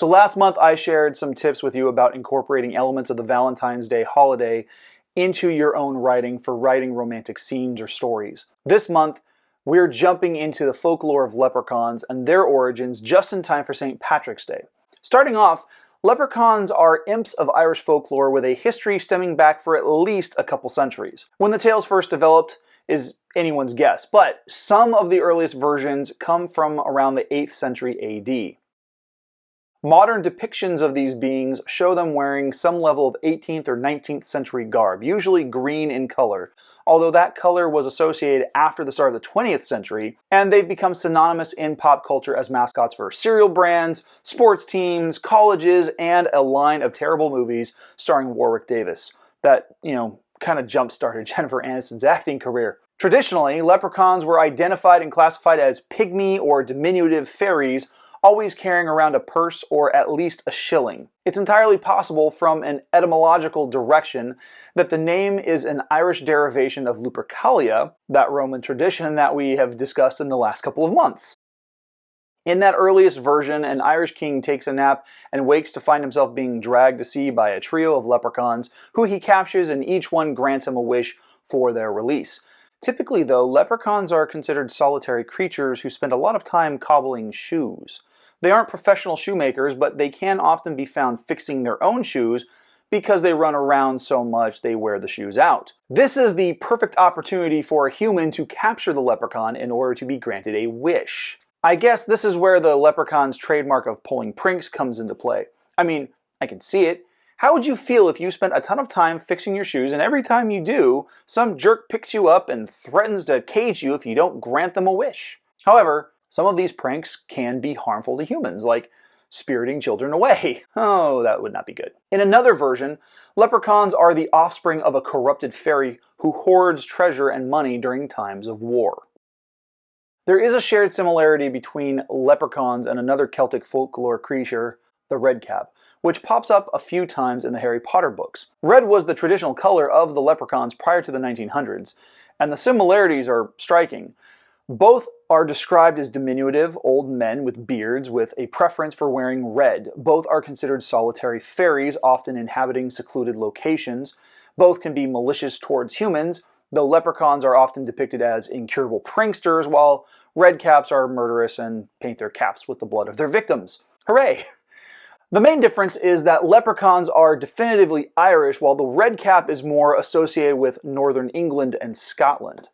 So last month I shared some tips with you about incorporating elements of the Valentine's Day holiday into your own writing for writing romantic scenes or stories. This month, we're jumping into the folklore of leprechauns and their origins just in time for St. Patrick's Day. Starting off, leprechauns are imps of Irish folklore with a history stemming back for at least a couple centuries. When the tales first developed is anyone's guess, but some of the earliest versions come from around the 8th century AD. Modern depictions of these beings show them wearing some level of 18th or 19th century garb, usually green in color, although that color was associated after the start of the 20th century, and they've become synonymous in pop culture as mascots for cereal brands, sports teams, colleges, and a line of terrible movies starring Warwick Davis that, kind of jump-started Jennifer Aniston's acting career. Traditionally, leprechauns were identified and classified as pygmy or diminutive fairies, always carrying around a purse or at least a shilling. It's entirely possible from an etymological direction that the name is an Irish derivation of Lupercalia, that Roman tradition that we have discussed in the last couple of months. In that earliest version, an Irish king takes a nap and wakes to find himself being dragged to sea by a trio of leprechauns who he captures, and each one grants him a wish for their release. Typically, though, leprechauns are considered solitary creatures who spend a lot of time cobbling shoes. They aren't professional shoemakers, but they can often be found fixing their own shoes because they run around so much they wear the shoes out. This is the perfect opportunity for a human to capture the leprechaun in order to be granted a wish. I guess this is where the leprechaun's trademark of pulling pranks comes into play. I mean, I can see it. How would you feel if you spent a ton of time fixing your shoes and every time you do, some jerk picks you up and threatens to cage you if you don't grant them a wish? However, some of these pranks can be harmful to humans, like spiriting children away. Oh, that would not be good. In another version, leprechauns are the offspring of a corrupted fairy who hoards treasure and money during times of war. There is a shared similarity between leprechauns and another Celtic folklore creature, the redcap, which pops up a few times in the Harry Potter books. Red was the traditional color of the leprechauns prior to the 1900s, and the similarities are striking. Both are described as diminutive old men with beards with a preference for wearing red. Both are considered solitary fairies, often inhabiting secluded locations. Both can be malicious towards humans, though leprechauns are often depicted as incurable pranksters, while redcaps are murderous and paint their caps with the blood of their victims. Hooray! The main difference is that leprechauns are definitively Irish, while the redcap is more associated with northern England and Scotland.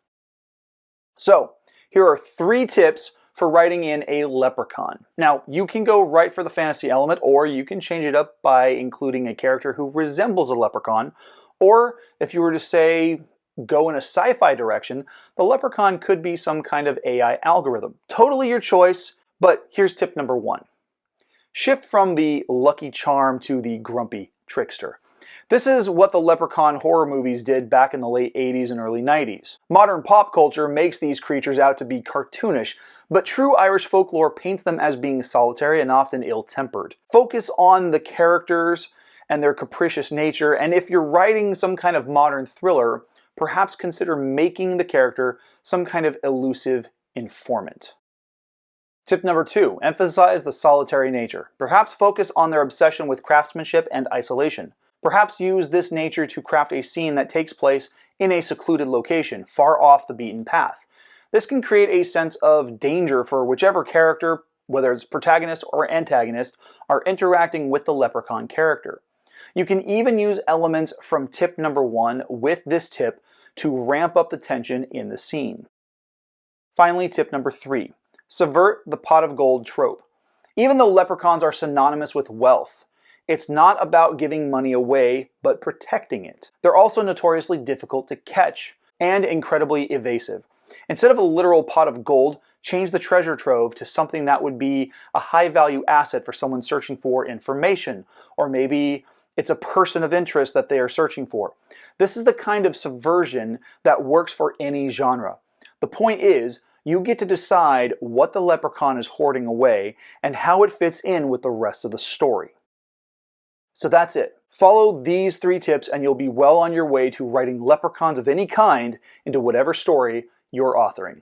So, here are 3 tips for writing in a leprechaun. Now, you can go right for the fantasy element, or you can change it up by including a character who resembles a leprechaun, or if you were to say, go in a sci-fi direction, the leprechaun could be some kind of AI algorithm. Totally your choice, but here's tip number 1. Shift from the lucky charm to the grumpy trickster. This is what the leprechaun horror movies did back in the late 80s and early 90s. Modern pop culture makes these creatures out to be cartoonish, but true Irish folklore paints them as being solitary and often ill-tempered. Focus on the characters and their capricious nature, and if you're writing some kind of modern thriller, perhaps consider making the character some kind of elusive informant. Tip number 2, emphasize the solitary nature. Perhaps focus on their obsession with craftsmanship and isolation. Perhaps use this nature to craft a scene that takes place in a secluded location, far off the beaten path. This can create a sense of danger for whichever character, whether it's protagonist or antagonist, are interacting with the leprechaun character. You can even use elements from tip number 1 with this tip to ramp up the tension in the scene. Finally, tip number 3, subvert the pot of gold trope. Even though leprechauns are synonymous with wealth, it's not about giving money away, but protecting it. They're also notoriously difficult to catch and incredibly evasive. Instead of a literal pot of gold, change the treasure trove to something that would be a high-value asset for someone searching for information, or maybe it's a person of interest that they are searching for. This is the kind of subversion that works for any genre. The point is, you get to decide what the leprechaun is hoarding away and how it fits in with the rest of the story. So that's it. Follow these 3 tips and you'll be well on your way to writing leprechauns of any kind into whatever story you're authoring.